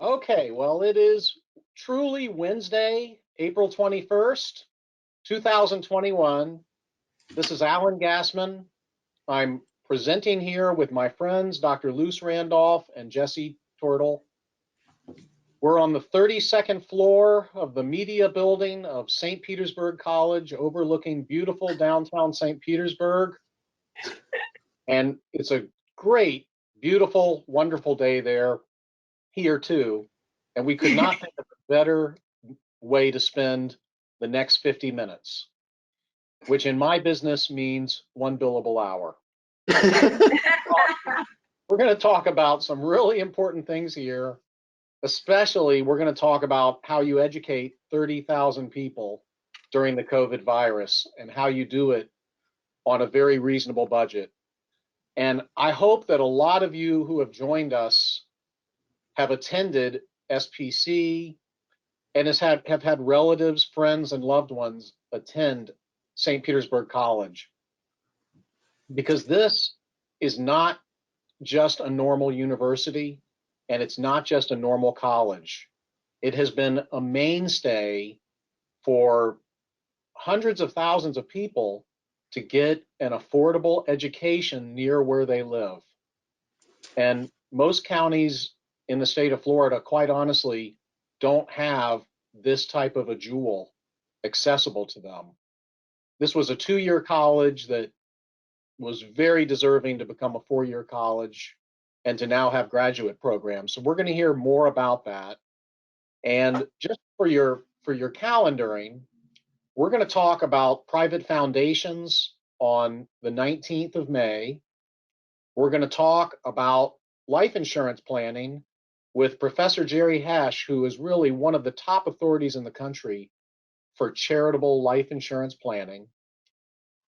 Okay, well, it is truly Wednesday, April 21st, 2021. This is Alan Gassman. I'm presenting here with my friends, Dr. Luce Randolph and Jesse Turtle. We're on the 32nd floor of the media building of St. Petersburg College, overlooking beautiful downtown St. Petersburg. And it's a great, beautiful, wonderful day there, here too. And we could not think of a better way to spend the next 50 minutes, which in my business means one billable hour. We're going to talk about some really important things here. Especially, we're going to talk about how you educate 30,000 people during the COVID virus and how you do it on a very reasonable budget. And I hope that a lot of you who have joined us have attended SPC and have had relatives, friends, and loved ones attend St. Petersburg College. Because this is not just a normal university, and it's not just a normal college. It has been a mainstay for hundreds of thousands of people to get an affordable education near where they live. And most counties in the state of Florida, quite honestly, don't have this type of a jewel accessible to them. This was a 2-year college that was very deserving to become a 4-year college and to now have graduate programs. So we're going to hear more about that. And just for your calendaring, we're going to talk about private foundations on the 19th of May. We're going to talk about life insurance planning with Professor Jerry Hesh, who is really one of the top authorities in the country for charitable life insurance planning.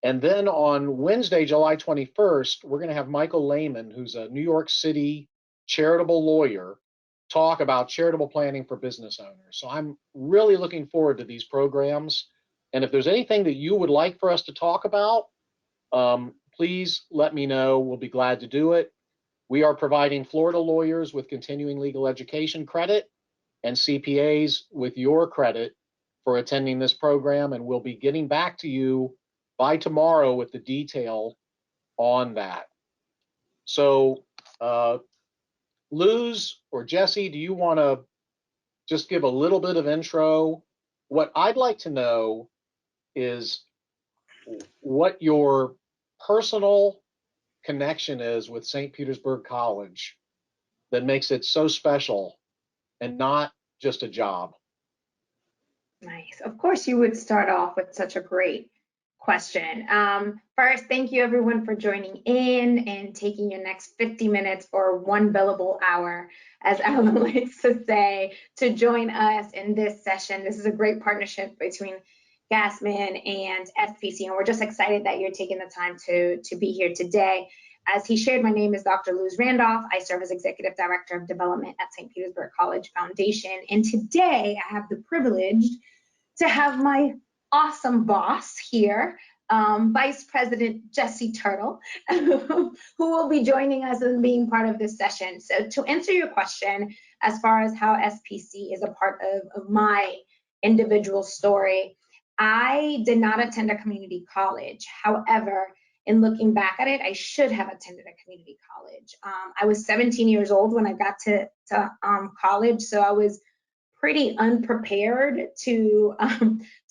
And then on Wednesday, July 21st, we're going to have Michael Lehman, who's a New York City charitable lawyer, talk about charitable planning for business owners. So I'm really looking forward to these programs. And if there's anything that you would like for us to talk about, please let me know. We'll be glad to do it. We are providing Florida lawyers with continuing legal education credit and CPAs with your credit for attending this program. And we'll be getting back to you by tomorrow with the detail on that. So Luz or Jesse, do you want to just give a little bit of intro? What I'd like to know is what your personal connection is with St. Petersburg College that makes it so special and not just a job. Nice. Of course, you would start off with such a great question. First, thank you everyone for joining in and taking your next 50 minutes or one billable hour, as Alan likes to say, to join us in this session. This is a great partnership between Gassman and SPC, and we're just excited that you're taking the time to be here today. As he shared, my name is Dr. Luce Randolph. I serve as Executive Director of Development at St. Petersburg College Foundation. And today I have the privilege to have my awesome boss here, Vice President Jesse Turtle, who will be joining us and being part of this session. So to answer your question, as far as how SPC is a part of my individual story, I did not attend a community college. However, in looking back at it, I should have attended a community college. I was 17 years old when I got to college, so I was pretty unprepared to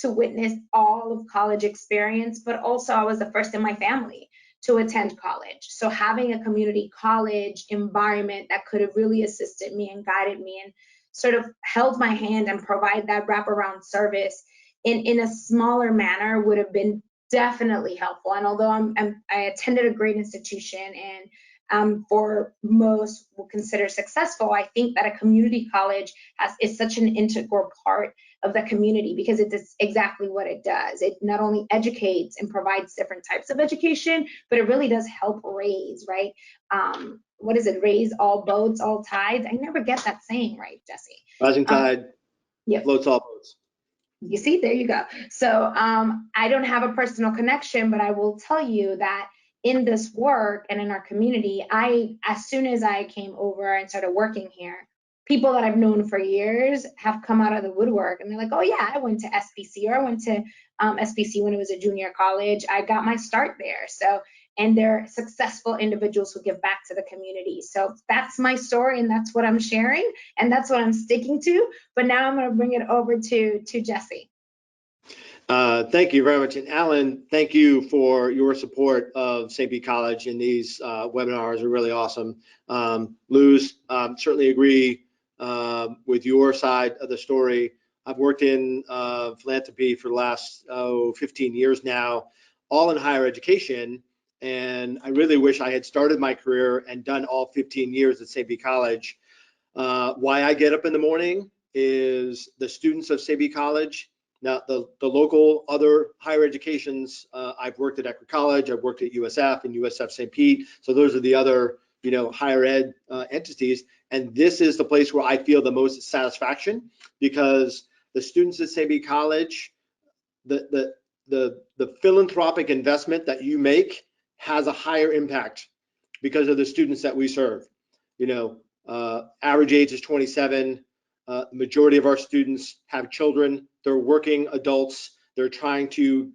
witness all of college experience, but also I was the first in my family to attend college. So having a community college environment that could have really assisted me and guided me and sort of held my hand and provide that wraparound service in a smaller manner would have been definitely helpful. And although I attended a great institution and for most will consider successful, I think that a community college is such an integral part of the community because it is exactly what it does. It not only educates and provides different types of education, but it really does help raise, right? What is it? Raise all boats, all tides. I never get that saying right, Jesse. Rising tide floats all boats. You see, there you go. So I don't have a personal connection, but I will tell you that in this work and in our community, as soon as I came over and started working here, people that I've known for years have come out of the woodwork and they're like, oh yeah, I went to SBC, or I went to SBC when it was a junior college. I got my start there. So, and they're successful individuals who give back to the community. So that's my story, and that's what I'm sharing, and that's what I'm sticking to. But now I'm going to bring it over to Jesse. Thank you very much. And Alan, thank you for your support of St. Pete College, and these webinars are really awesome. Luz, certainly agree with your side of the story. I've worked in philanthropy for the last 15 years now, all in higher education. And I really wish I had started my career and done all 15 years at St. Pete College. Why I get up in the morning is the students of St. Pete College. Now, the local other higher educations, I've worked at Eckerd College, I've worked at USF and USF St. Pete. So those are the other, higher ed entities. And this is the place where I feel the most satisfaction, because the students at St. Pete College, the philanthropic investment that you make has a higher impact because of the students that we serve. Average age is 27. The majority of our students have children. They're working adults. They're trying to,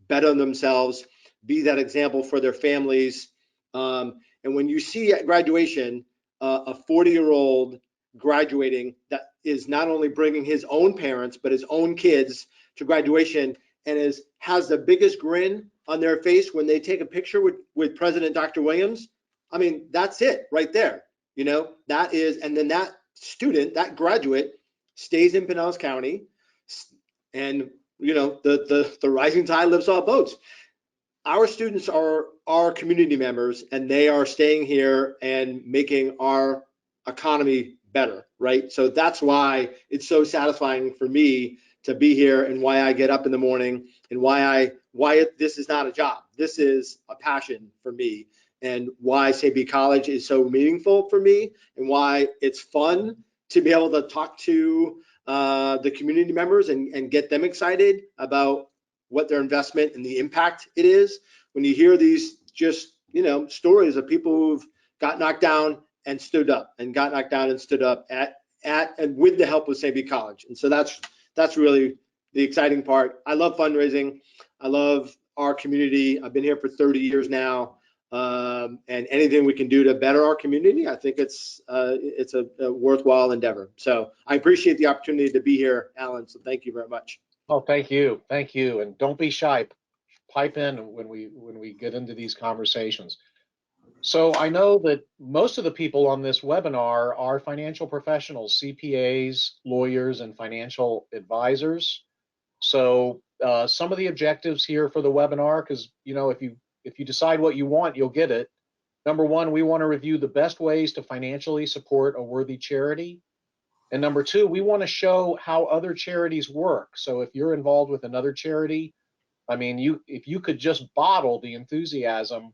better themselves, be that example for their families. And when you see at graduation a 40-year-old graduating that is not only bringing his own parents but his own kids to graduation, and has the biggest grin on their face when they take a picture with President Dr. Williams, I mean, that's it right there. That is, and then that student, that graduate, stays in Pinellas County, and the rising tide lifts all boats. Our students are our community members, and they are staying here and making our economy better, right? So that's why it's so satisfying for me to be here, and why I get up in the morning, and why this is not a job. This is a passion for me, and why St. Pete College is so meaningful for me, and why it's fun to be able to talk to the community members and get them excited about what their investment and the impact it is. When you hear these just, stories of people who've got knocked down and stood up, and got knocked down and stood up at and with the help of St. Pete College. And so that's really the exciting part. I love fundraising. I love our community. I've been here for 30 years now. And anything we can do to better our community, I think it's a worthwhile endeavor. So I appreciate the opportunity to be here, Alan. So thank you very much. Oh, thank you, and don't be shy. Pipe in when we get into these conversations. So I know that most of the people on this webinar are financial professionals, CPAs, lawyers, and financial advisors. So some of the objectives here for the webinar, because if you decide what you want, you'll get it. Number one, we want to review the best ways to financially support a worthy charity. And number two, we want to show how other charities work. So if you're involved with another charity, I mean, if you could just bottle the enthusiasm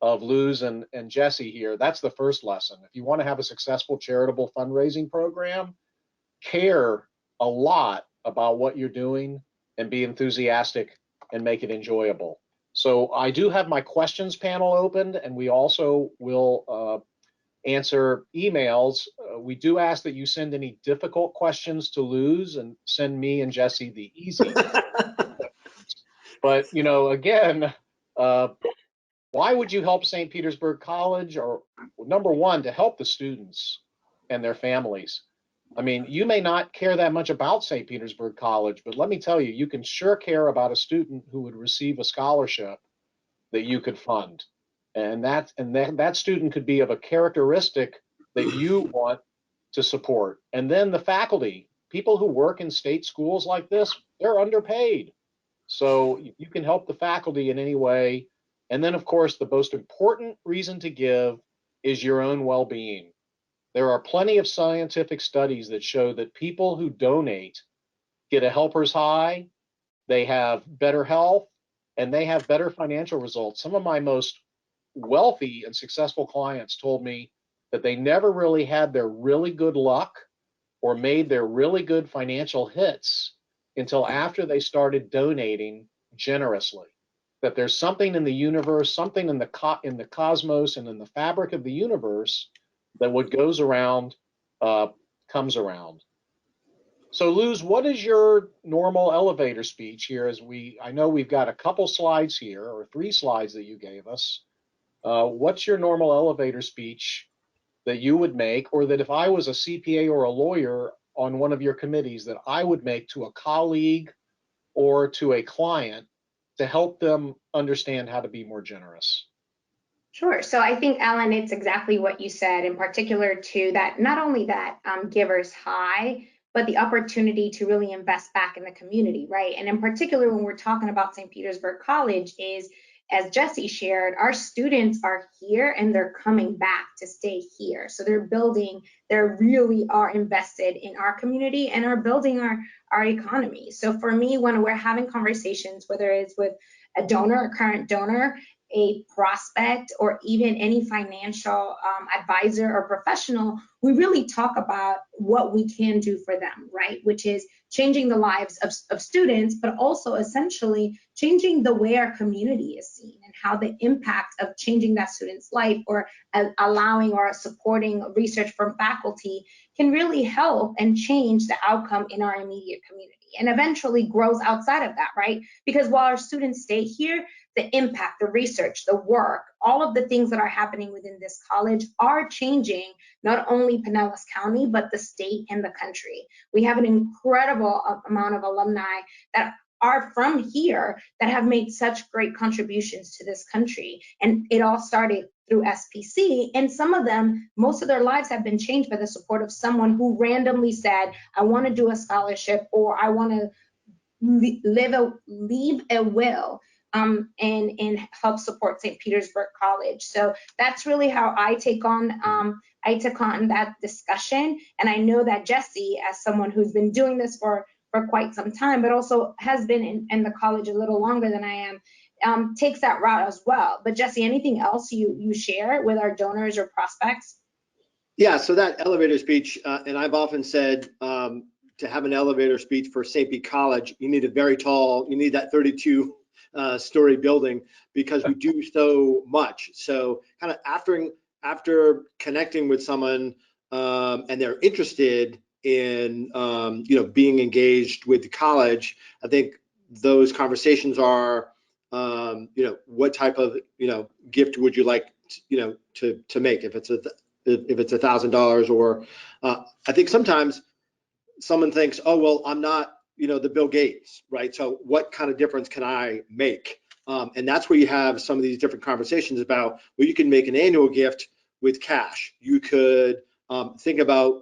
of Luz and Jesse here, that's the first lesson. If you want to have a successful charitable fundraising program, care a lot about what you're doing and be enthusiastic and make it enjoyable. So I do have my questions panel opened, and we also will answer emails. We do ask that you send any difficult questions to Luz and send me and Jesse the easy. But, again, why would you help St. Petersburg College? Or number one, to help the students and their families. I mean, you may not care that much about St. Petersburg College, but let me tell you, you can sure care about a student who would receive a scholarship that you could fund. And that student could be of a characteristic that you want to support. And then the faculty, people who work in state schools like this, they're underpaid. So you can help the faculty in any way. And then, of course, the most important reason to give is your own well-being. There are plenty of scientific studies that show that people who donate get a helper's high, they have better health, and they have better financial results. Some of my most wealthy and successful clients told me that they never really had their really good luck or made their really good financial hits until after they started donating generously. That there's something in the universe, something in the cosmos and in the fabric of the universe that what goes around comes around. So Luz, what is your normal elevator speech here? I know we've got a couple slides here, or 3 slides that you gave us. What's your normal elevator speech that you would make, or that if I was a CPA or a lawyer on one of your committees, that I would make to a colleague or to a client to help them understand how to be more generous? Sure. So I think, Alan, it's exactly what you said, in particular to that, not only that giver's high, but the opportunity to really invest back in the community, right? And in particular, when we're talking about St. Petersburg College, is, as Jesse shared, our students are here and they're coming back to stay here. So they really are invested in our community and are building our economy. So for me, when we're having conversations, whether it's with a donor, a current donor, a prospect, or even any financial advisor or professional, we really talk about what we can do for them, right? Which is changing the lives of students, but also essentially changing the way our community is seen and how the impact of changing that student's life, or allowing or supporting research from faculty, can really help and change the outcome in our immediate community, and eventually grows outside of that, right? Because while our students stay here, the impact, the research, the work, all of the things that are happening within this college are changing not only Pinellas County, but the state and the country. We have an incredible amount of alumni that are from here that have made such great contributions to this country. And it all started through SPC, and some of them, most of their lives have been changed by the support of someone who randomly said, I want to do a scholarship, or I want to leave a will and help support St. Petersburg College. So that's really how I take on that discussion. And I know that Jesse, as someone who's been doing this for quite some time, but also has been in the college a little longer than I am, takes that route as well. But Jesse, anything else you share with our donors or prospects? Yeah, so that elevator speech, and I've often said, to have an elevator speech for St. Pete College, you need that 32 story building, because we do so much. So kind of after connecting with someone and they're interested in being engaged with the college, I think those conversations are what type of gift would you like to make, if it's $1,000, or I think sometimes someone thinks, oh, well, I'm not, the Bill Gates, right? So what kind of difference can I make? And that's where you have some of these different conversations about, well, you can make an annual gift with cash. You could think about,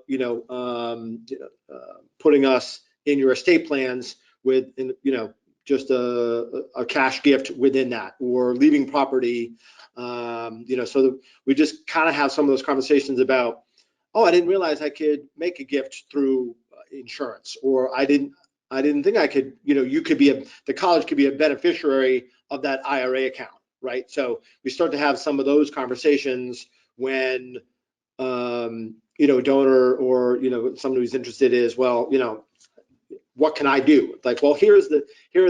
putting us in your estate plans with, just a cash gift within that, or leaving property, so we just kind of have some of those conversations about, oh, I didn't realize I could make a gift through insurance, or I didn't think I could, the college could be a beneficiary of that IRA account, right? So we start to have some of those conversations when, a donor or, somebody who's interested is, well, what can I do? Like, well, here are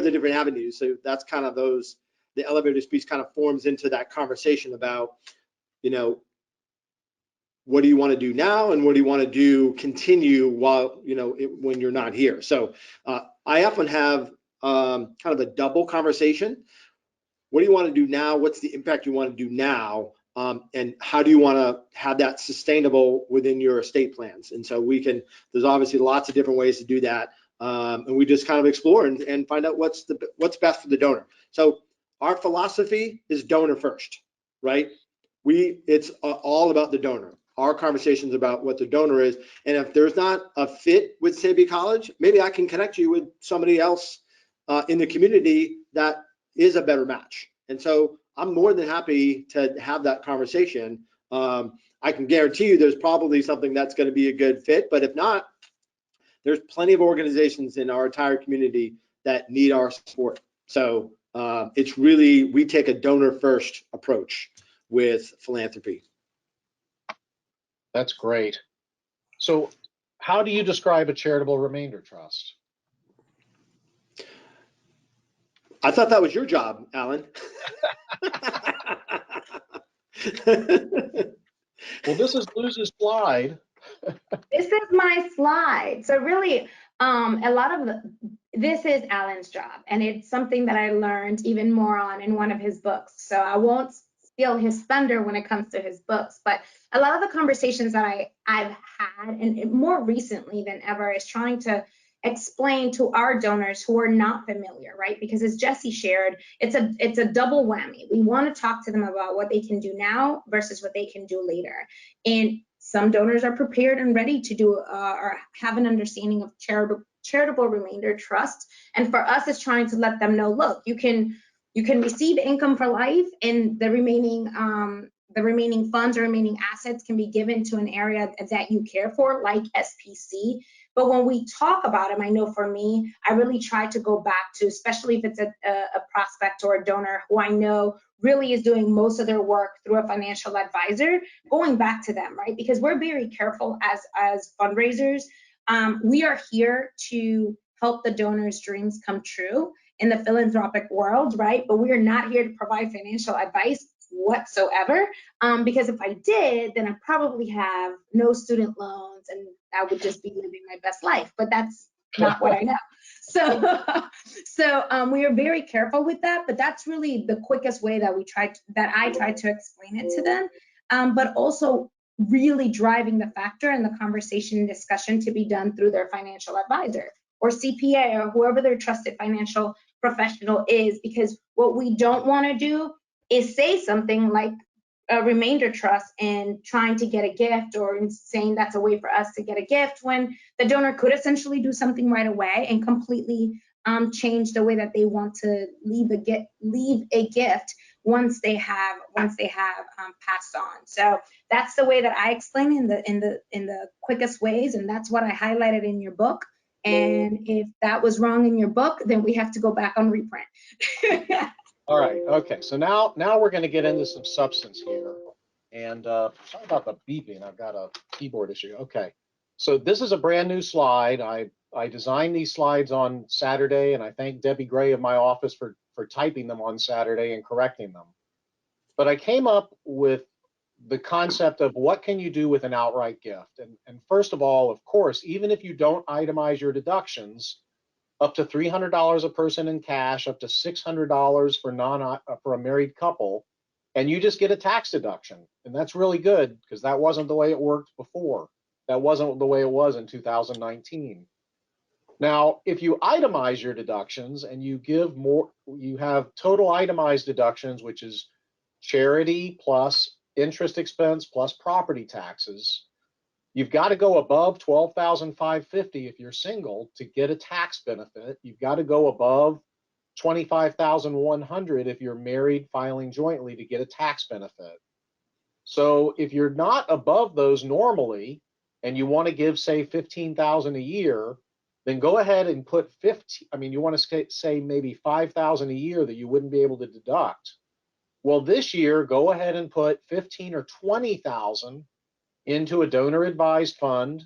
the different avenues. So that's kind of the elevator speech kind of forms into that conversation about, what do you want to do now, and what do you want to do continue while, when you're not here. So I often have kind of a double conversation. What do you want to do now? What's the impact you want to do now? And how do you want to have that sustainable within your estate plans? And so there's obviously lots of different ways to do that. And we just kind of explore and find out what's best for the donor. So our philosophy is donor first, right? It's all about the donor. Our conversations about what the donor is. And if there's not a fit with St. Pete College, maybe I can connect you with somebody else in the community that is a better match. And so I'm more than happy to have that conversation. I can guarantee you there's probably something that's going to be a good fit, but if not, there's plenty of organizations in our entire community that need our support. So it's really, we take a donor first approach with philanthropy. That's great. So how do you describe a charitable remainder trust? I thought that was your job, Alan. Well, this is Luz's slide. This is my slide. So really, a lot of this is Alan's job, and it's something that I learned even more on in one of his books. So I won't steal his thunder when it comes to his books, but a lot of the conversations that I've had, and more recently than ever, is trying to explain to our donors who are not familiar, right? Because as Jesse shared, it's a double whammy. We want to talk to them about what they can do now versus what they can do later. And some donors are prepared and ready to do or have an understanding of charitable remainder trust. And for us, it's trying to let them know, look, you can receive income for life, and the remaining funds or remaining assets can be given to an area that you care for, like SPC. But when we talk about them, I know for me, I really try to go back to, especially if it's a prospect or a donor who I know really is doing most of their work through a financial advisor, going back to them, right? Because we're very careful as fundraisers. We are here to help the donors' dreams come true in the philanthropic world, right? But we are not here to provide financial advice whatsoever, because if I did, then I probably have no student loans and I would just be living my best life, but that's not what I know. So we are very careful with that, but that's really the quickest way that I try to explain it to them, but also really driving the factor and the conversation and discussion to be done through their financial advisor or CPA or whoever their trusted financial professional is, because what we don't want to do is say something like a remainder trust and trying to get a gift, or saying that's a way for us to get a gift, when the donor could essentially do something right away and completely change the way that they want to leave a gift once they have passed on. So that's the way that I explain in the quickest ways, and that's what I highlighted in your book. And if that was wrong in your book, then we have to go back on reprint. All right. Okay. So now we're going to get into some substance here. And sorry about the beeping. I've got a keyboard issue. Okay. So this is a brand new slide. I designed these slides on Saturday, and I thank Debbie Gray of my office for typing them on Saturday and correcting them. But I came up with the concept of what can you do with an outright gift. And first of all, of course, even if you don't itemize your deductions, up to $300 a person in cash, up to $600 for a married couple, and you just get a tax deduction. And that's really good, because that wasn't the way it worked before. That wasn't the way it was in 2019. Now, if you itemize your deductions and you give more, you have total itemized deductions, which is charity plus interest expense plus property taxes. You've got to go above $12,550 if you're single to get a tax benefit. You've got to go above $25,100 if you're married filing jointly to get a tax benefit. So if you're not above those normally, and you want to give, say, $15,000 a year, then go ahead and put you want to say maybe $5,000 a year that you wouldn't be able to deduct. Well, this year, go ahead and put $15,000 or $20,000 into a donor advised fund,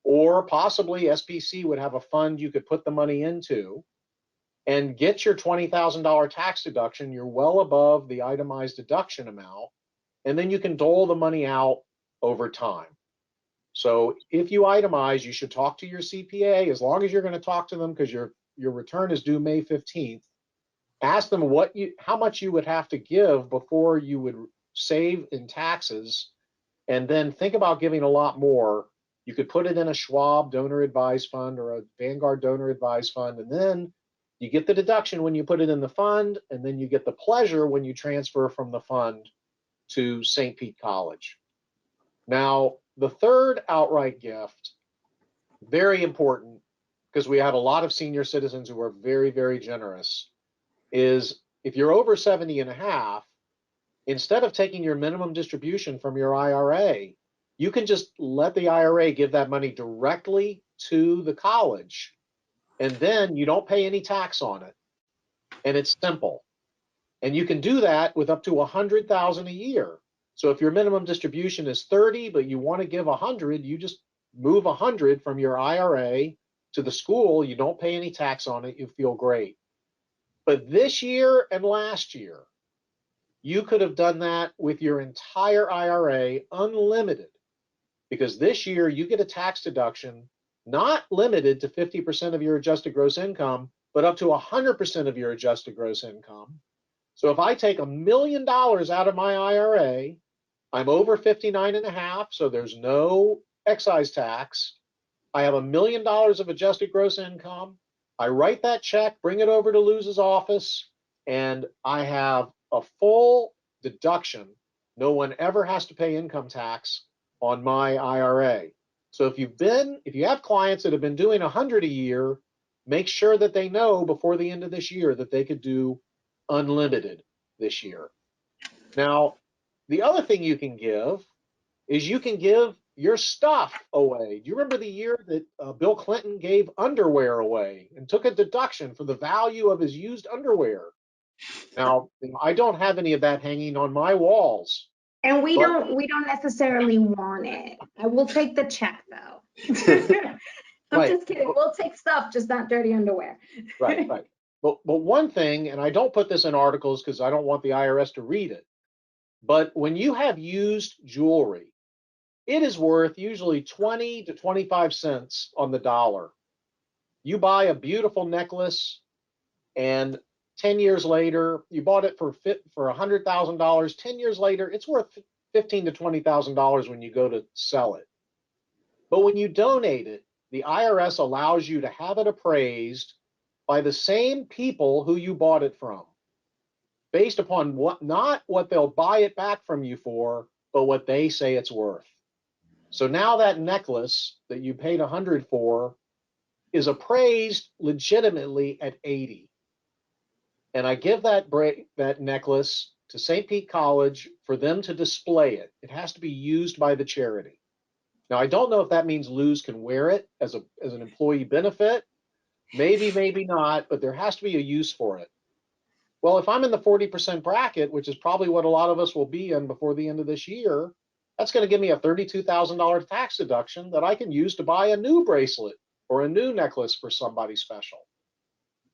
or possibly SPC would have a fund you could put the money into and get your $20,000 tax deduction. You're well above the itemized deduction amount, and then you can dole the money out over time. So if you itemize, you should talk to your CPA, as long as you're going to talk to them, because your return is due May 15th. Ask them how much you would have to give before you would save in taxes, and then think about giving a lot more. You could put it in a Schwab donor advised fund or a Vanguard donor advised fund, and then you get the deduction when you put it in the fund, and then you get the pleasure when you transfer from the fund to St. Pete College. Now, the third outright gift, very important, because we have a lot of senior citizens who are very, very generous, is if you're over 70 and a half, instead of taking your minimum distribution from your IRA, you can just let the IRA give that money directly to the college, and then you don't pay any tax on it. And it's simple. And you can do that with up to $100,000 a year. So if your minimum distribution is 30, but you want to give 100, you just move 100 from your IRA to the school. You don't pay any tax on it. You feel great. But this year and last year, you could have done that with your entire IRA, unlimited. because this year you get a tax deduction not limited to 50% of your adjusted gross income, but up to 100% of your adjusted gross income. So if I take $1 million out of my IRA, I'm over 59 and a half, so there's no excise tax. I have $1 million of adjusted gross income. I write that check, bring it over to Luz's office, and I have a full deduction. No one ever has to pay income tax on my IRA. So if you have clients that have been doing 100 a year, make sure that they know before the end of this year that they could do unlimited this year. Now, the other thing you can give is you can give your stuff away. Do you remember the year that Bill Clinton gave underwear away and took a deduction for the value of his used underwear? Now, I don't have any of that hanging on my walls. And we But- don't necessarily want it. I will take the check though. I'm Right. just kidding. We'll take stuff, just not dirty underwear. Right. But one thing, and I don't put this in articles because I don't want the IRS to read it, but when you have used jewelry, it is worth usually 20 to 25 cents on the dollar. You buy a beautiful necklace, and 10 years later, you bought it for $100,000. 10 years later, it's worth $15,000 to $20,000 when you go to sell it. But when you donate it, the IRS allows you to have it appraised by the same people who you bought it from, based upon not what they'll buy it back from you for, but what they say it's worth. So now that necklace that you paid 100 for is appraised legitimately at 80. And I give that necklace to St. Pete College for them to display it. It has to be used by the charity. Now, I don't know if that means Luz can wear it as an employee benefit. Maybe, maybe not, but there has to be a use for it. Well, if I'm in the 40% bracket, which is probably what a lot of us will be in before the end of this year, that's going to give me a $32,000 tax deduction that I can use to buy a new bracelet or a new necklace for somebody special.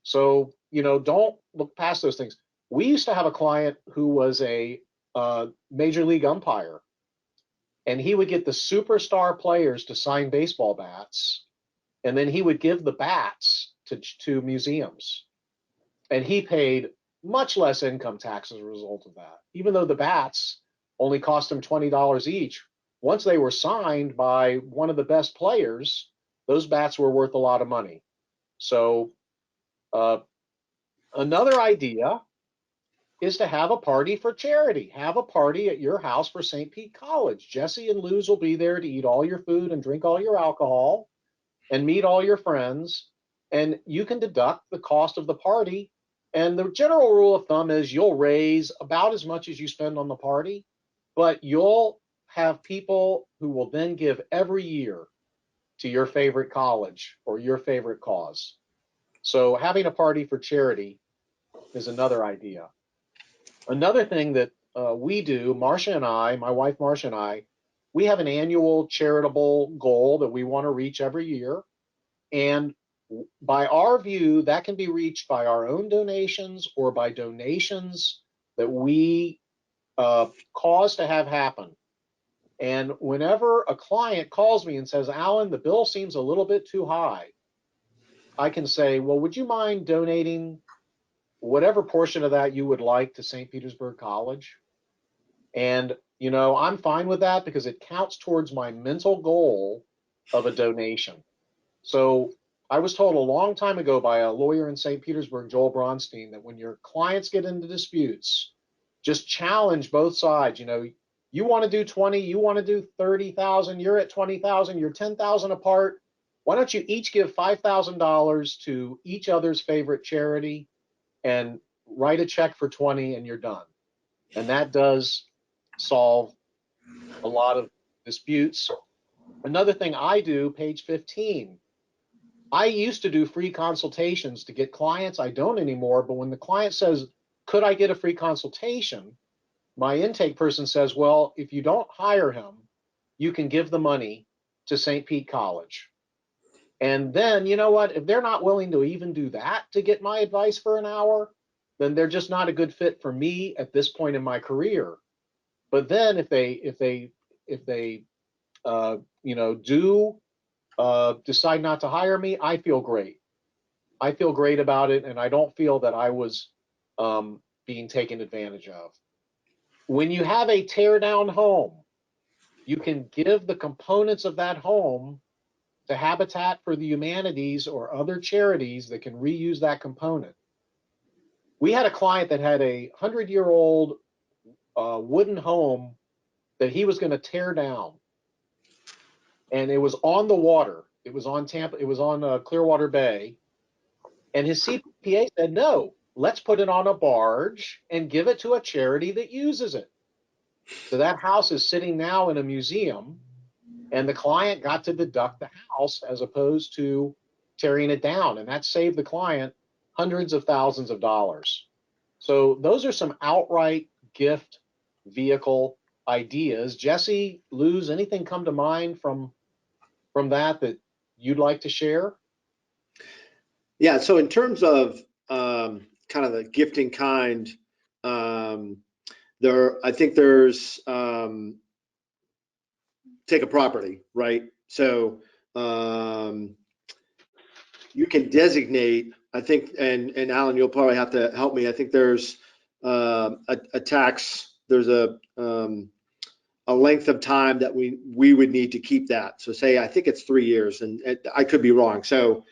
So, don't look past those things. We used to have a client who was a major league umpire, and he would get the superstar players to sign baseball bats, and then he would give the bats to museums. And he paid much less income tax as a result of that, even though the bats only cost him $20 each. Once they were signed by one of the best players, those bats were worth a lot of money. So another idea is to have a party for charity. Have a party at your house for St. Pete College. Jesse and Luz will be there to eat all your food and drink all your alcohol and meet all your friends. And you can deduct the cost of the party. And the general rule of thumb is you'll raise about as much as you spend on the party, but you'll have people who will then give every year to your favorite college or your favorite cause. So having a party for charity is another idea. Another thing that we do, Marcia and I, my wife Marcia and I, we have an annual charitable goal that we want to reach every year. And by our view, that can be reached by our own donations or by donations that we cause to have happen. And whenever a client calls me and says, Alan, the bill seems a little bit too high, I can say, well, would you mind donating whatever portion of that you would like to St. Petersburg College? And, I'm fine with that because it counts towards my mental goal of a donation. So I was told a long time ago by a lawyer in St. Petersburg, Joel Bronstein, that when your clients get into disputes, just challenge both sides. You want to do 20, you want to do 30,000, you're at 20,000, you're 10,000 apart. Why don't you each give $5,000 to each other's favorite charity and write a check for 20 and you're done. And that does solve a lot of disputes. Another thing I do, page 15, I used to do free consultations to get clients. I don't anymore, but when the client says, could I get a free consultation? My intake person says, well, if you don't hire him, you can give the money to St. Pete College. And then, you know what, if they're not willing to even do that to get my advice for an hour, then they're just not a good fit for me at this point in my career. But then if they decide not to hire me, I feel great. I feel great about it, and I don't feel that I was being taken advantage of. When you have a tear down home, you can give the components of that home to Habitat for the Humanities or other charities that can reuse that component. We had a client that had a 100-year-old wooden home that he was going to tear down, and it was on the water. It was on Tampa. It was on Clearwater Bay, and his CPA said, "No, let's put it on a barge and give it to a charity that uses it." So that house is sitting now in a museum, and the client got to deduct the house as opposed to tearing it down, and that saved the client hundreds of thousands of dollars. So those are some outright gift vehicle ideas. Jesse, Luz, anything come to mind from that you'd like to share? Yeah, so in terms of kind of the gifting kind, I think there's take a property, right? So you can designate, I think, and Alan, you'll probably have to help me. I think there's a tax, there's a length of time that we would need to keep that. So say, I think it's 3 years, and I could be wrong. So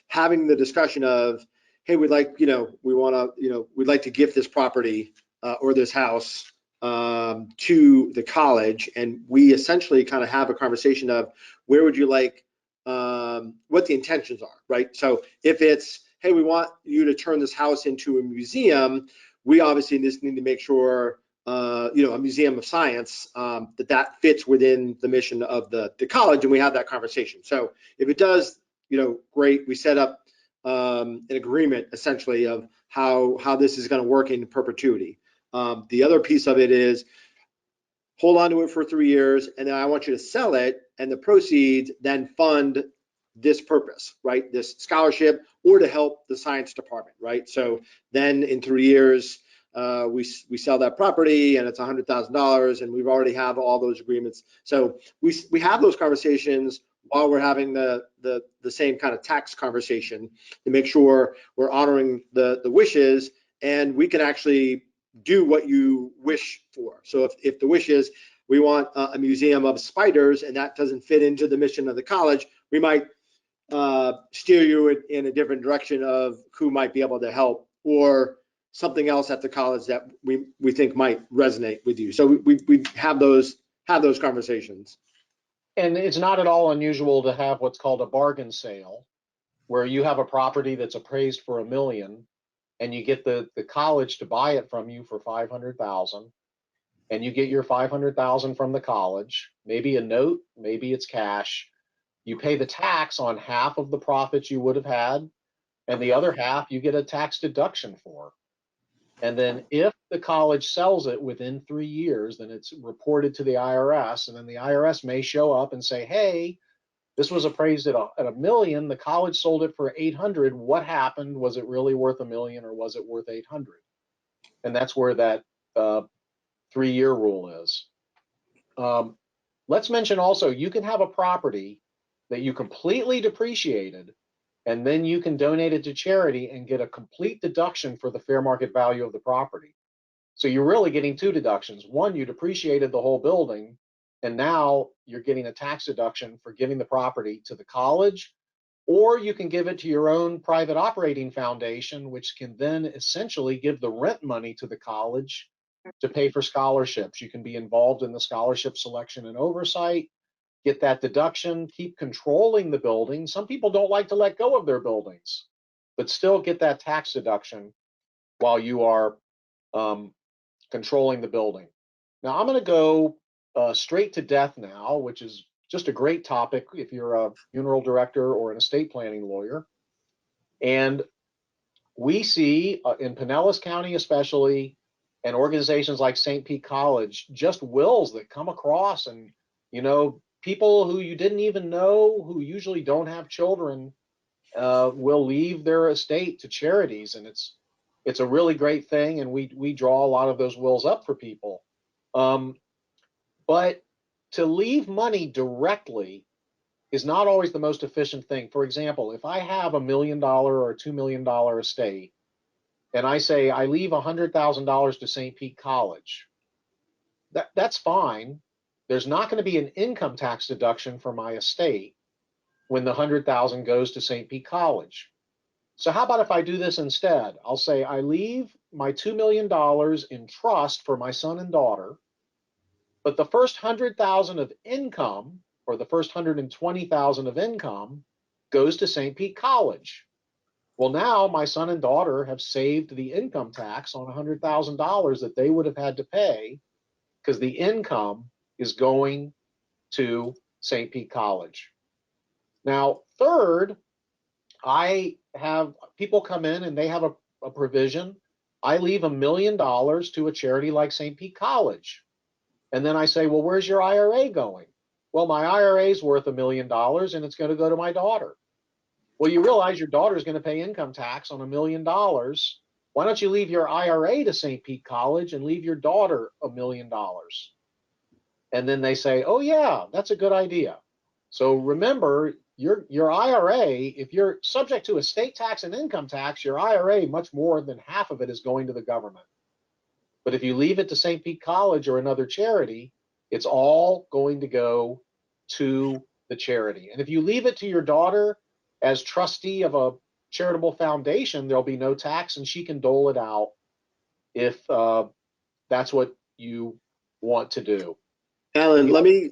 having the discussion of, hey, we'd like, we want to, we'd like to gift this property or this house to the college, and we essentially kind of have a conversation of where would you like, what the intentions are, right? So if it's, hey, we want you to turn this house into a museum, we obviously just need to make sure, a museum of science, that fits within the mission of the college, and we have that conversation. So if it does, great, we set up an agreement essentially of how this is going to work in perpetuity. The other piece of it is hold on to it for 3 years, and then I want you to sell it, and the proceeds then fund this purpose, right? This scholarship, or to help the science department, right? So then in 3 years, we sell that property, and it's $100,000, and we've already have all those agreements. So we have those conversations while we're having the same kind of tax conversation to make sure we're honoring the wishes, and we can actually do what you wish for. So if the wish is we want a museum of spiders, and that doesn't fit into the mission of the college, we might steer you in a different direction of who might be able to help, or something else at the college that we think might resonate with you. So we have those conversations. And it's not at all unusual to have what's called a bargain sale, where you have a property that's appraised for $1 million, and you get the college to buy it from you for $500,000, and you get your $500,000 from the college, maybe a note, maybe it's cash. You pay the tax on half of the profits you would have had, and the other half you get a tax deduction for. And then if the college sells it within 3 years, then it's reported to the IRS, and then the IRS may show up and say, hey, this was appraised at $1 million. The college sold it for 800. What happened? Was it really worth $1 million, or was it worth 800? And that's where that 3-year rule is. Let's mention also, you can have a property that you completely depreciated, and then you can donate it to charity and get a complete deduction for the fair market value of the property. So you're really getting 2 deductions. One, you depreciated the whole building, and now you're getting a tax deduction for giving the property to the college, or you can give it to your own private operating foundation, which can then essentially give the rent money to the college to pay for scholarships. You can be involved in the scholarship selection and oversight, get that deduction, keep controlling the building. Some people don't like to let go of their buildings, but still get that tax deduction while you are controlling the building. Now I'm going to go straight to death now, which is just a great topic if you're a funeral director or an estate planning lawyer. And we see in Pinellas County especially, and organizations like St. Pete College, just wills that come across, and people who you didn't even know, who usually don't have children, will leave their estate to charities, and it's a really great thing, and we draw a lot of those wills up for people. But to leave money directly is not always the most efficient thing. For example, if I have $1 million or $2 million estate, and I say I leave $100,000 to St. Pete College, that's fine. There's not going to be an income tax deduction for my estate when the 100,000 goes to St. Pete College. So how about if I do this instead? I'll say I leave my $2 million in trust for my son and daughter, but the first 100,000 of income, or the first 120,000 of income, goes to St. Pete College. Well, now my son and daughter have saved the income tax on $100,000 that they would have had to pay because the income is going to St. Pete College. Now, third, I have people come in and they have a provision. I leave $1 million to a charity like St. Pete College. And then I say, well, where's your IRA going? Well, my IRA is worth $1 million and it's going to go to my daughter. Well, you realize your daughter is going to pay income tax on $1 million. Why don't you leave your IRA to St. Pete College and leave your daughter $1 million? And then they say, oh yeah, that's a good idea. So remember, your IRA, if you're subject to estate tax and income tax, your IRA, much more than half of it is going to the government. But if you leave it to St. Pete College or another charity, it's all going to go to the charity. And if you leave it to your daughter as trustee of a charitable foundation, there'll be no tax and she can dole it out if that's what you want to do. Alan, let me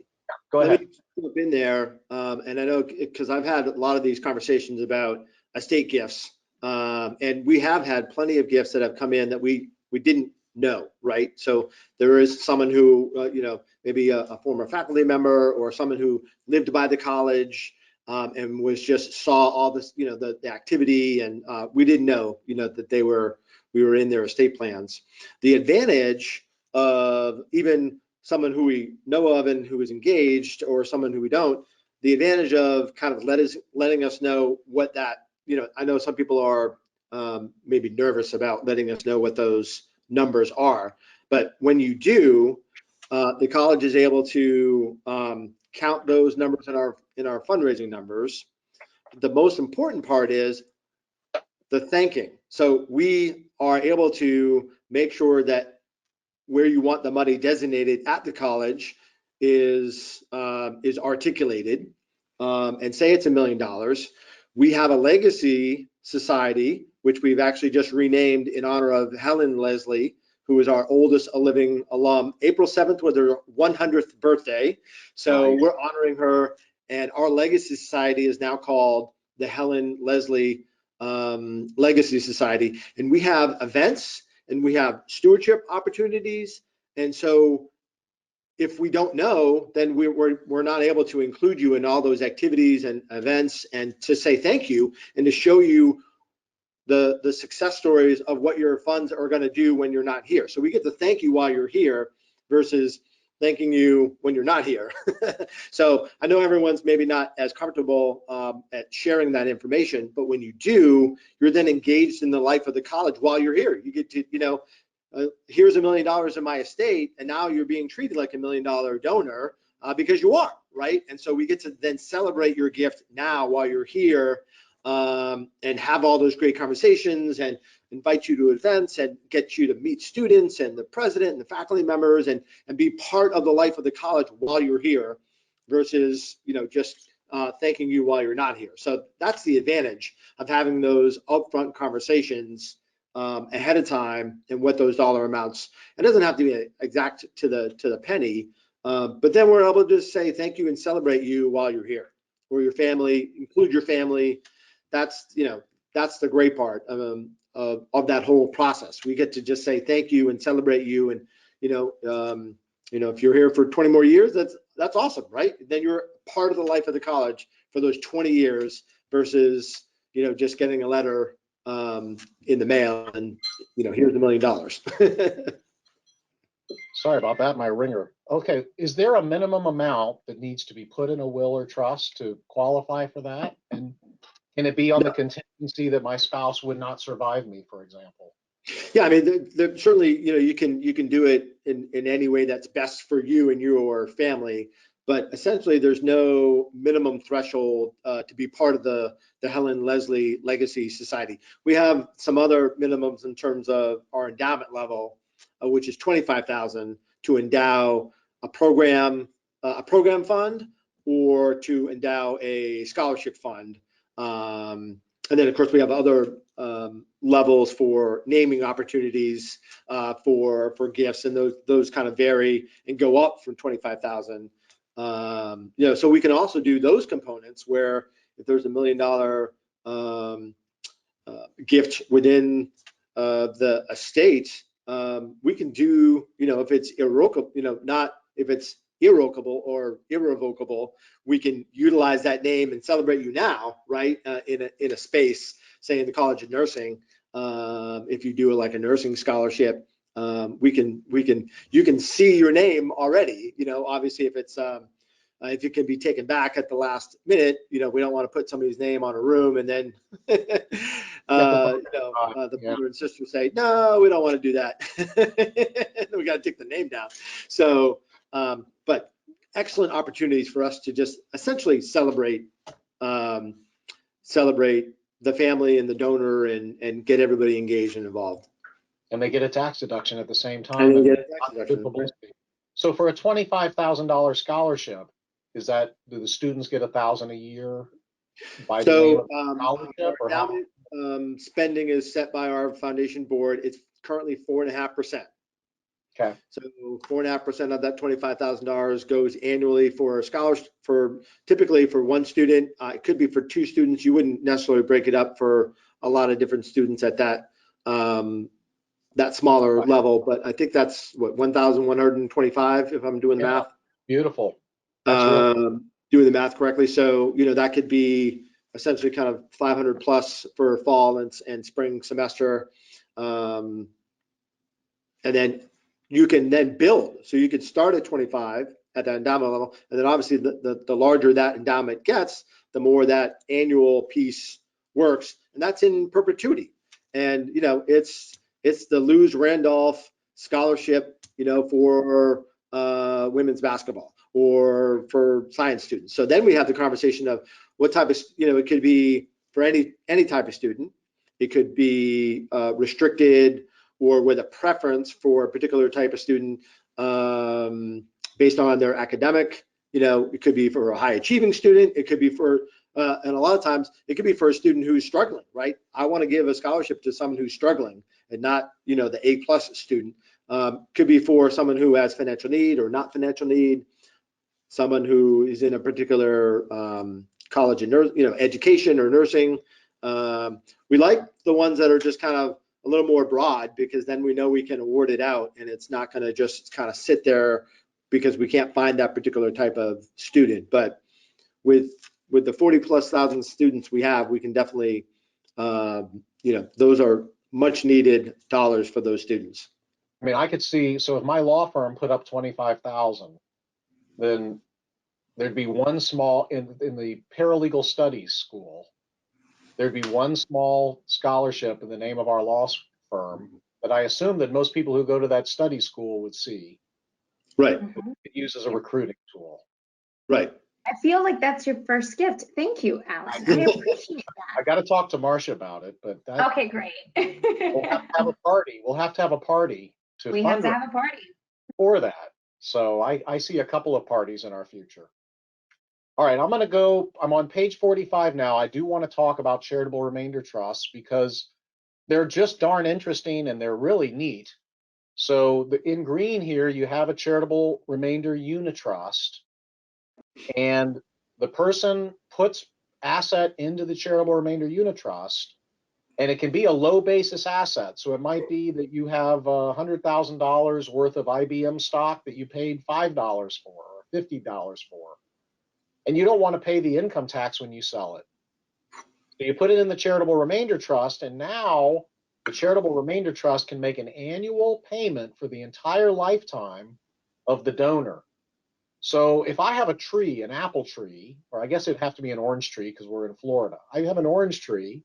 jump in there, and I know because I've had a lot of these conversations about estate gifts, and we have had plenty of gifts that have come in that we didn't know, right? So there is someone who, maybe a former faculty member or someone who lived by the college and was just saw all this, the activity, and we didn't know, that we were in their estate plans. The advantage of even someone who we know of and who is engaged, or someone who we don't, the advantage of kind of letting us know what that, I know some people are maybe nervous about letting us know what those numbers are, but when you do, the college is able to count those numbers in our fundraising numbers. The most important part is the thanking. So we are able to make sure that where you want the money designated at the college is articulated, and say it's $1 million. We have a legacy society, which we've actually just renamed in honor of Helen Leslie, who is our oldest living alum. April 7th was her 100th birthday. So nice. We're honoring her, and our legacy society is now called the Helen Leslie Legacy Society. And we have events and we have stewardship opportunities. And so if we don't know, then we're not able to include you in all those activities and events, and to say thank you and to show you the success stories of what your funds are going to do when you're not here. So we get to thank you while you're here versus thanking you when you're not here. So I know everyone's maybe not as comfortable at sharing that information, but when you do, you're then engaged in the life of the college while you're here. You get to, here's $1 million in my estate, and now you're being treated like $1 million donor because you are, right? And so we get to then celebrate your gift now while you're here, and have all those great conversations and invite you to events and get you to meet students and the president and the faculty members and be part of the life of the college while you're here versus, just thanking you while you're not here. So that's the advantage of having those upfront conversations ahead of time and what those dollar amounts. It doesn't have to be exact to the penny, but then we're able to just say thank you and celebrate you while you're here, or your family, include your family. That's the great part of that whole process. We get to just say thank you and celebrate you, and if you're here for 20 more years, that's awesome, right? Then you're part of the life of the college for those 20 years versus just getting a letter in the mail and here's $1 million. Sorry about that, my ringer. Okay, is there a minimum amount that needs to be put in a will or trust to qualify for that? And can it be on the contingency that my spouse would not survive me, for example? Yeah, I mean, certainly, you can do it in any way that's best for you and your family. but essentially there's no minimum threshold to be part of the Helen Leslie Legacy Society. We have some other minimums in terms of our endowment level, which is $25,000 to endow a program fund or to endow a scholarship fund. And then of course we have other levels for naming opportunities for gifts, and those kind of vary and go up from 25,000. So we can also do those components where if there's $1 million gift within the estate, we can do, if it's irrevocable, not if it's irrevocable or irrevocable, we can utilize that name and celebrate you now, right? In a space, say in the College of Nursing, if you do like a nursing scholarship, you can see your name already. Obviously if it's if it can be taken back at the last minute, we don't want to put somebody's name on a room and then the brother and sister say, no, we don't want to do that. We got to take the name down. So, but excellent opportunities for us to just essentially celebrate the family and the donor and get everybody engaged and involved. And they get a tax deduction at the same time. So for a $25,000 scholarship, do the students get $1,000 a year by the name of scholarship, or how? Spending is set by our foundation board. It's currently 4.5%. Okay. So 4.5% of that $25,000 goes annually for a scholarship, typically for one student. It could be for two students. You wouldn't necessarily break it up for a lot of different students at that smaller level, but I think that's what, 1,125 if I'm doing the math. Beautiful. Doing the math correctly. So, that could be essentially kind of 500 plus for fall and spring semester. And then you can then build. So you could start at 25 at that endowment level. And then obviously the larger that endowment gets, the more that annual piece works. And that's in perpetuity. And, it's the Luz Randolph scholarship, for women's basketball or for science students. So then we have the conversation of what type of, it could be for any type of student. It could be restricted or with a preference for a particular type of student based on their academic. It could be for a high achieving student. It could be for, and a lot of times it could be for a student who's struggling, right? I want to give a scholarship to someone who's struggling and not, the A+ student. Could be for someone who has financial need or not financial need, someone who is in a particular college and education or nursing. We like the ones that are just kind of a little more broad, because then we know we can award it out and it's not going to just kind of sit there because we can't find that particular type of student. But with the 40,000+ students we have, we can definitely, those are much needed dollars for those students. I mean, I could see, so if my law firm put up 25,000, then there'd be one small, in the paralegal studies school, there'd be one small scholarship in the name of our law firm that I assume that most people who go to that study school would see. Right. It uses a recruiting tool. Right. I feel like that's your first gift. Thank you, Alan. I appreciate that. I got to talk to Marcia about it, but okay, great. We'll have to have a party. We'll have to have a party to we have to have a party for that. So I see a couple of parties in our future. All right, I'm on page 45 now. I do want to talk about charitable remainder trusts because they're just darn interesting and they're really neat. So in green here, you have a charitable remainder unitrust, and the person puts asset into the charitable remainder unitrust, and it can be a low basis asset. So it might be that you have $100,000 worth of IBM stock that you paid $5 for or $50 for, and you don't want to pay the income tax when you sell it. So you put it in the charitable remainder trust, and now the charitable remainder trust can make an annual payment for the entire lifetime of the donor. So if I have a tree, an apple tree, or I guess it'd have to be an orange tree because we're in Florida. I have an orange tree,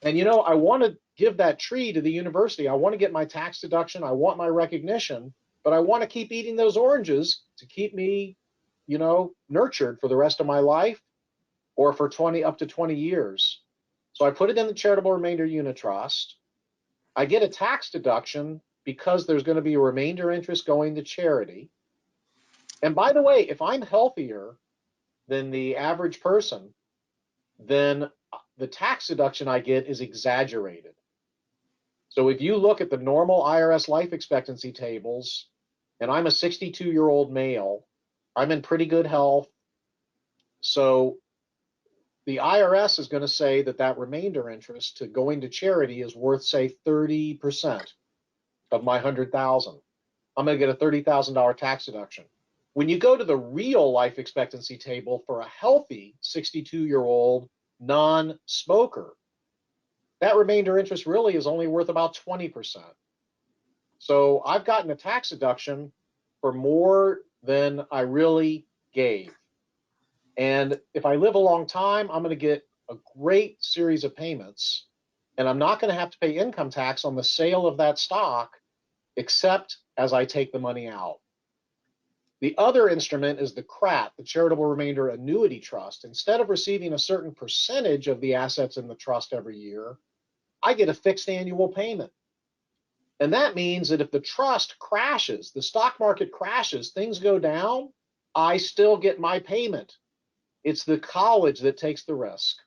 and I want to give that tree to the university. I want to get my tax deduction. I want my recognition, but I want to keep eating those oranges to keep me nurtured for the rest of my life or for up to 20 years. So I put it in the charitable remainder unit trust. I get a tax deduction because there's going to be a remainder interest going to charity. And by the way, if I'm healthier than the average person, then the tax deduction I get is exaggerated. So if you look at the normal IRS life expectancy tables, and I'm a 62-year-old male, I'm in pretty good health. So the IRS is going to say that remainder interest to going to charity is worth, say, 30% of my 100,000. I'm going to get a $30,000 tax deduction. When you go to the real life expectancy table for a healthy 62-year-old non-smoker, that remainder interest really is only worth about 20%. So I've gotten a tax deduction for more than I really gave. And if I live a long time, I'm going to get a great series of payments, and I'm not going to have to pay income tax on the sale of that stock, except as I take the money out. The other instrument is the CRAT, the Charitable Remainder Annuity Trust. Instead of receiving a certain percentage of the assets in the trust every year, I get a fixed annual payment. And that means that if the trust crashes, the stock market crashes, things go down, I still get my payment. It's the college that takes the risk.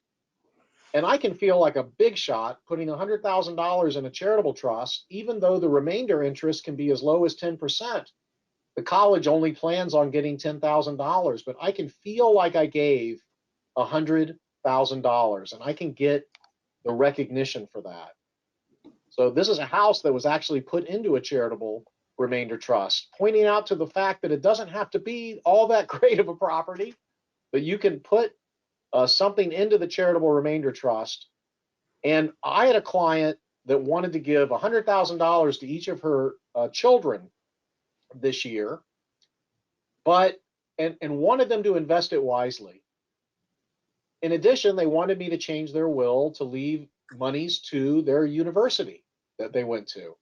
And I can feel like a big shot putting $100,000 in a charitable trust, even though the remainder interest can be as low as 10%. The college only plans on getting $10,000, but I can feel like I gave $100,000, and I can get the recognition for that. So this is a house that was actually put into a charitable remainder trust, pointing out to the fact that it doesn't have to be all that great of a property, but you can put something into the charitable remainder trust. And I had a client that wanted to give $100,000 to each of her children this year, but and wanted them to invest it wisely. In addition, they wanted me to change their will to leave monies to their university that they went to.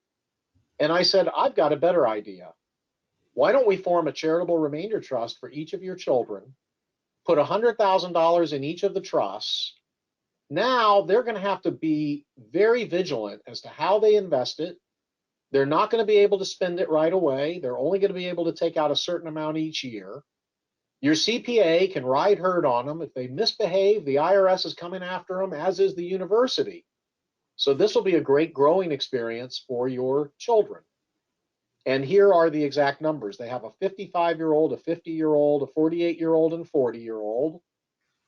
And I said, I've got a better idea. Why don't we form a charitable remainder trust for each of your children, put $100,000 in each of the trusts. Now they're going to have to be very vigilant as to how they invest it. They're not going to be able to spend it right away. They're only going to be able to take out a certain amount each year. Your CPA can ride herd on them. If they misbehave, the IRS is coming after them, as is the university. So this will be a great growing experience for your children. And here are the exact numbers. They have a 55-year-old, a 50-year-old, a 48-year-old, and 40-year-old.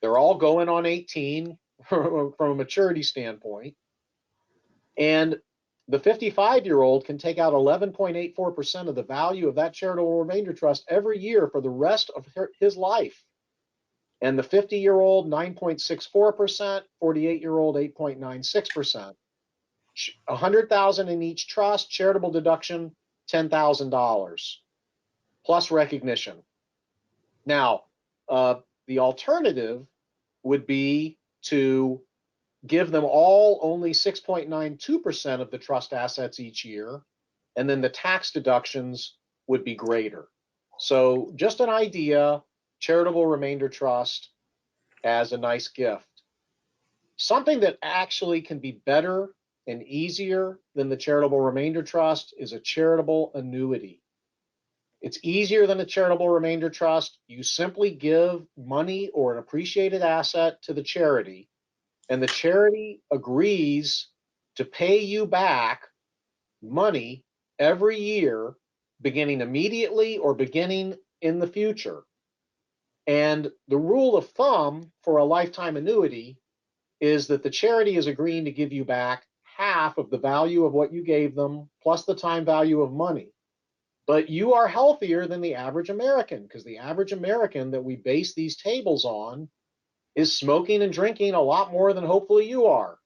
They're all going on 18 from a maturity standpoint. And the 55-year-old can take out 11.84% of the value of that charitable remainder trust every year for the rest of his life. And the 50-year-old, 9.64%, 48-year-old, 8.96%. $100,000 in each trust, charitable deduction, $10,000, plus recognition. Now, the alternative would be to give them all only 6.92% of the trust assets each year, and then the tax deductions would be greater. So just an idea, charitable remainder trust as a nice gift. Something that actually can be better and easier than the charitable remainder trust is a charitable annuity. It's easier than a charitable remainder trust. You simply give money or an appreciated asset to the charity, and the charity agrees to pay you back money every year, beginning immediately or beginning in the future. And the rule of thumb for a lifetime annuity is that the charity is agreeing to give you back half of the value of what you gave them, plus the time value of money. But you are healthier than the average American, because the average American that we base these tables on is smoking and drinking a lot more than hopefully you are,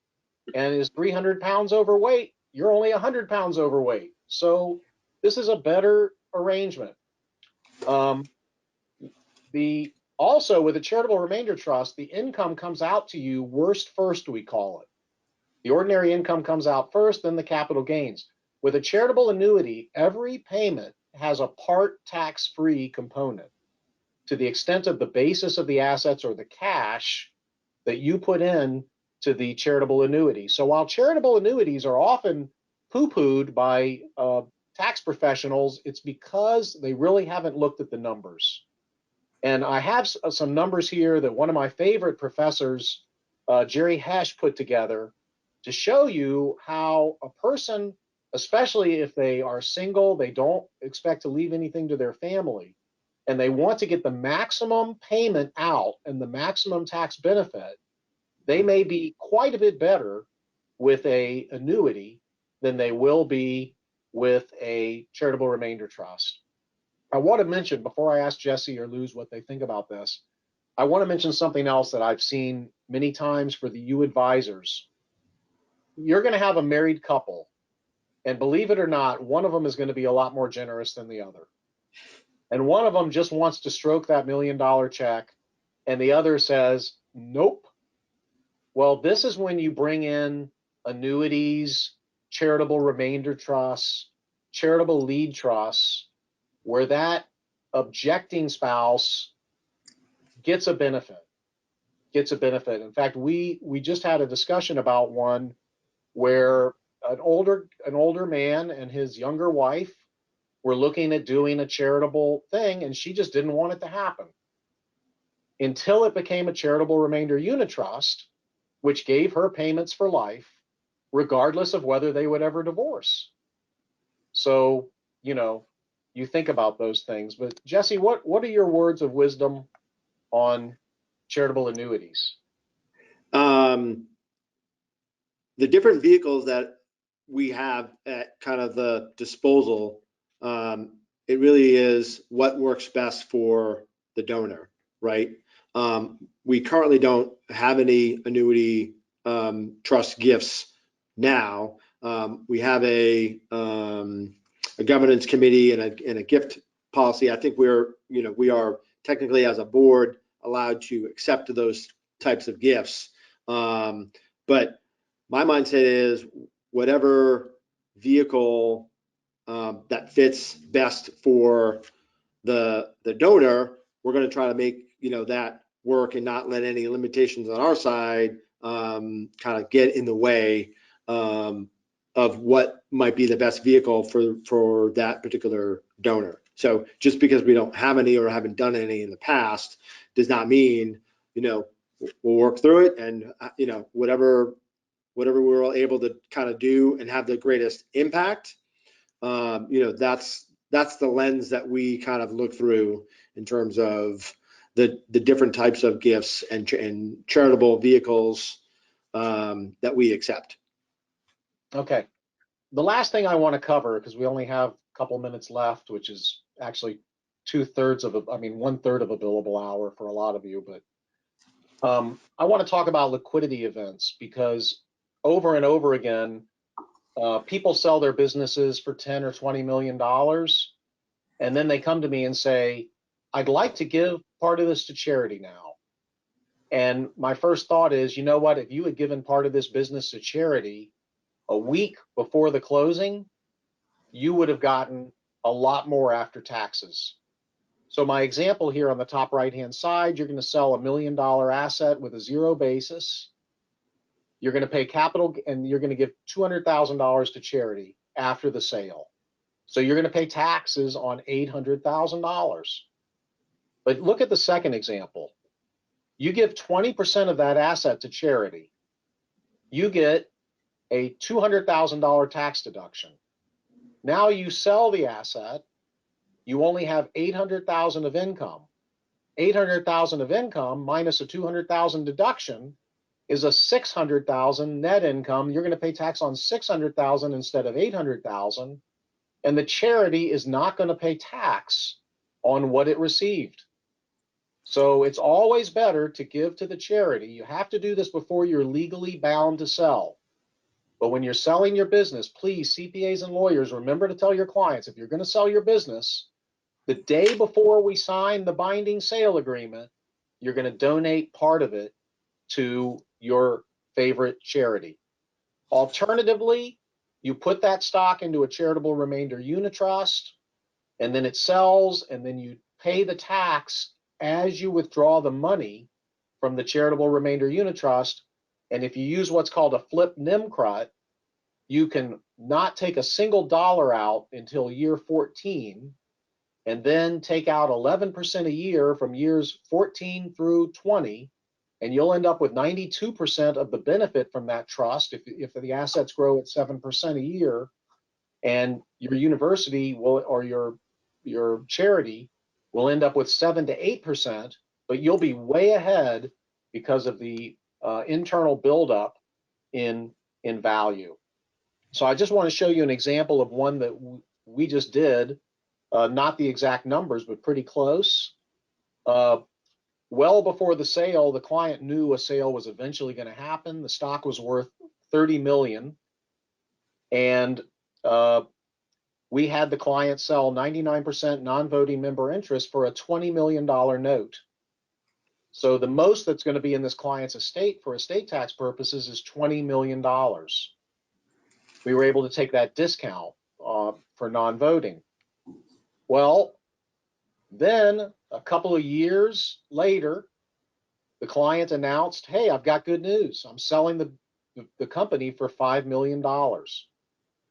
and is 300 pounds overweight. You're only 100 pounds overweight. So this is a better arrangement. Also, with a charitable remainder trust, the income comes out to you worst first, we call it. The ordinary income comes out first, then the capital gains. With a charitable annuity, every payment has a part tax-free component. to the extent of the basis of the assets or the cash that you put in to the charitable annuity. So while charitable annuities are often poo-pooed by tax professionals, it's because they really haven't looked at the numbers. And I have some numbers here that one of my favorite professors, Jerry Hesh, put together to show you how a person, especially if they are single, they don't expect to leave anything to their family, and they want to get the maximum payment out and the maximum tax benefit, they may be quite a bit better with a annuity than they will be with a charitable remainder trust. I want to mention, before I ask Jesse or Luz what they think about this, I want to mention something else that I've seen many times for the you advisors. You're going to have a married couple, and believe it or not, one of them is going to be a lot more generous than the other. And one of them just wants to stroke that $1 million check, and the other says, nope. Well, this is when you bring in annuities, charitable remainder trusts, charitable lead trusts, where that objecting spouse gets a benefit. In fact, we just had a discussion about one where an older man and his younger wife were looking at doing a charitable thing, and she just didn't want it to happen until it became a charitable remainder unit trust, which gave her payments for life, regardless of whether they would ever divorce. So, you think about those things. But Jesse, what are your words of wisdom on charitable annuities? The different vehicles that we have at kind of the disposal, it really is what works best for the donor, right? We currently don't have any annuity trust gifts now. We have a governance committee and a gift policy. I think we are technically as a board allowed to accept those types of gifts. But my mindset is whatever vehicle that fits best for the donor, we're going to try to make that work and not let any limitations on our side kind of get in the way of what might be the best vehicle for that particular donor. So just because we don't have any or haven't done any in the past does not mean we'll work through it, and whatever we're all able to kind of do and have the greatest impact, that's the lens that we kind of look through in terms of the different types of gifts and charitable vehicles that we accept. Okay. The last thing I want to cover, because we only have a couple minutes left, which is actually 1/3 of a billable hour for a lot of you, but I want to talk about liquidity events, because over and over again, people sell their businesses for $10 or $20 million, and then they come to me and say, I'd like to give part of this to charity now. And my first thought is, you know what, if you had given part of this business to charity a week before the closing, you would have gotten a lot more after taxes. So my example here on the top right-hand side, you're going to sell $1 million asset with a zero basis. You're going to pay capital, and you're going to give $200,000 to charity after the sale. So you're going to pay taxes on $800,000. But look at the second example. You give 20% of that asset to charity. You get a $200,000 tax deduction. Now you sell the asset, you only have $800,000 of income. $800,000 of income minus a $200,000 deduction is a $600,000 net income. You're going to pay tax on $600,000 instead of $800,000, and the charity is not going to pay tax on what it received. So it's always better to give to the charity. You have to do this before you're legally bound to sell. But when you're selling your business, please, CPAs and lawyers, remember to tell your clients, if you're going to sell your business, the day before we sign the binding sale agreement, you're going to donate part of it to your favorite charity. Alternatively, you put that stock into a charitable remainder unit trust, and then it sells, and then you pay the tax as you withdraw the money from the charitable remainder unit trust, and if you use what's called a flip NIMCRUT, you can not take a single dollar out until year 14, and then take out 11% a year from years 14 through 20, and you'll end up with 92% of the benefit from that trust if the assets grow at 7% a year, and your university will, or your charity will end up with 7 to 8%, but you'll be way ahead because of the internal buildup in value. So I just want to show you an example of one that we just did, not the exact numbers, but pretty close. Well before the sale, the client knew a sale was eventually going to happen. The stock was worth $30 million, and we had the client sell 99% non-voting member interest for a $20 million note. So the most that's going to be in this client's estate for estate tax purposes is $20 million. We were able to take that discount for non-voting. Well, then a couple of years later, the client announced, hey, I've got good news. I'm selling the company for $5 million.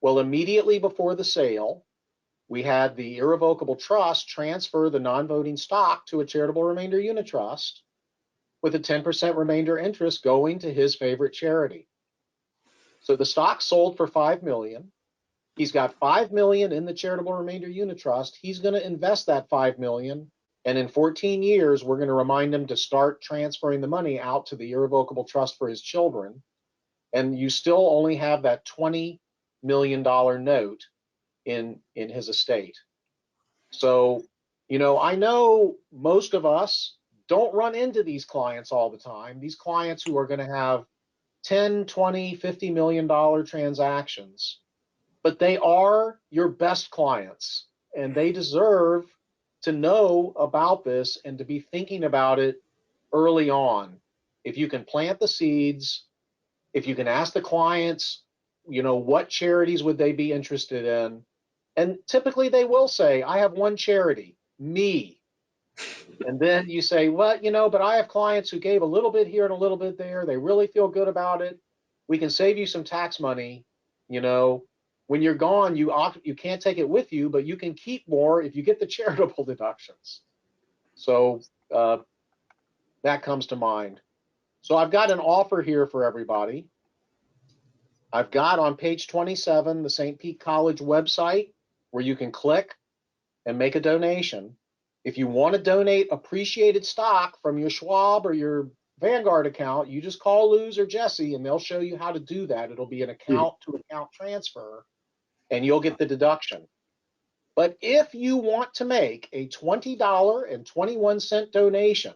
Well, immediately before the sale, we had the irrevocable trust transfer the non-voting stock to a charitable remainder unit trust with a 10% remainder interest going to his favorite charity. So the stock sold for $5 million. He's got $5 million in the charitable remainder unit trust. He's going to invest that $5 million, and in 14 years, we're going to remind him to start transferring the money out to the irrevocable trust for his children. And you still only have that $20 million note in his estate. So, I know most of us don't run into these clients all the time. These clients who are going to have 10, 20, $50 million transactions, but they are your best clients, and they deserve to know about this and to be thinking about it early on. If you can plant the seeds, if you can ask the clients, what charities would they be interested in? And typically they will say, I have one charity, me. And then you say, well, but I have clients who gave a little bit here and a little bit there. They really feel good about it. We can save you some tax money. When you're gone, you can't take it with you, but you can keep more if you get the charitable deductions. So that comes to mind. So I've got an offer here for everybody. I've got on page 27 the St. Pete College website where you can click and make a donation. If you want to donate appreciated stock from your Schwab or your Vanguard account, you just call Luz or Jesse and they'll show you how to do that. It'll be an account to account transfer and you'll get the deduction. But if you want to make a $20.21 donation,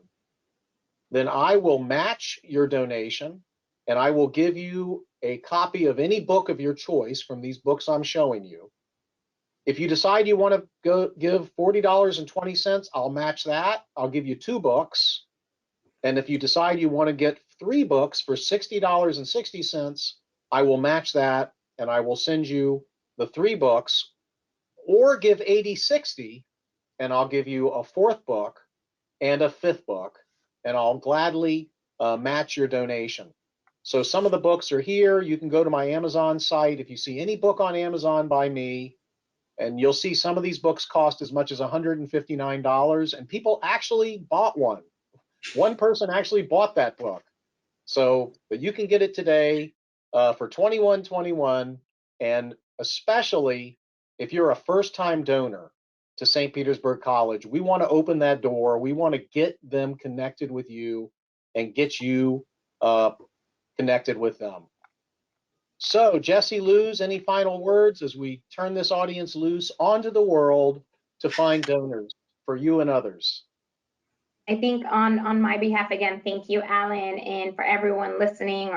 then I will match your donation and I will give you a copy of any book of your choice from these books I'm showing you. If you decide you want to go give $40.20, I'll match that. I'll give you 2 books. And if you decide you want to get 3 books for $60.60, I will match that and I will send you the 3 books, or give $80.60 and I'll give you a 4th book and a 5th book, and I'll gladly match your donation. So some of the books are here. You can go to my Amazon site. If you see any book on Amazon by me, and you'll see some of these books cost as much as $159, and people actually bought one. One person actually bought that book. So, but you can get it today for $21.21, and especially if you're a first-time donor to St. Petersburg College, we want to open that door. We want to get them connected with you and get you connected with them. So, Jesse, Luz, any final words as we turn this audience loose onto the world to find donors for you and others? I think on my behalf, again, thank you, Alan, and for everyone listening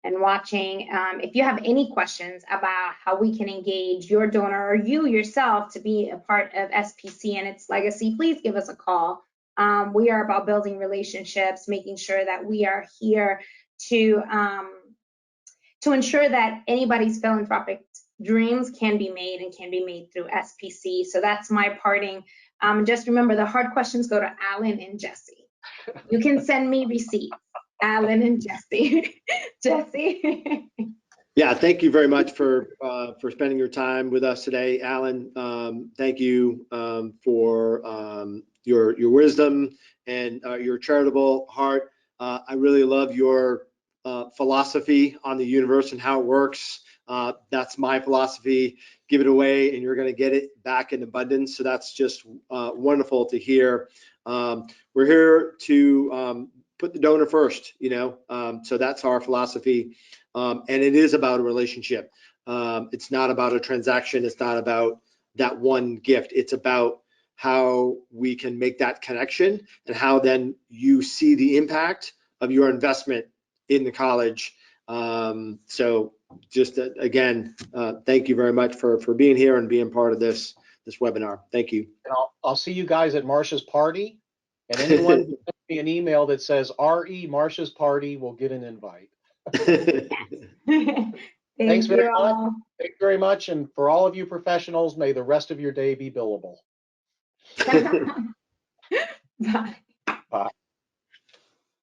and watching. If you have any questions about how we can engage your donor or you yourself to be a part of SPC and its legacy, please give us a call. We are about building relationships, making sure that we are here to ensure that anybody's philanthropic dreams can be made and can be made through SPC. So that's my parting. Just remember, the hard questions go to Alan and Jesse. You can send me receipts, Alan and Jesse. Jesse. Yeah, thank you very much for spending your time with us today, Alan. Thank you for your wisdom and your charitable heart. I really love your philosophy on the universe and how it works. That's my philosophy. Give it away and you're going to get it back in abundance. So that's just wonderful to hear. We're here to put the donor first, so that's our philosophy. And it is about a relationship. It's not about a transaction. It's not about that one gift. It's about how we can make that connection and how then you see the impact of your investment in the college. So just again, thank you very much for being here and being part of this webinar. Thank you. And I'll see you guys at Marcia's party. And anyone who sends me an email that says RE Marcia's party will get an invite. Thanks very much. Thanks very much. And for all of you professionals, may the rest of your day be billable. Bye.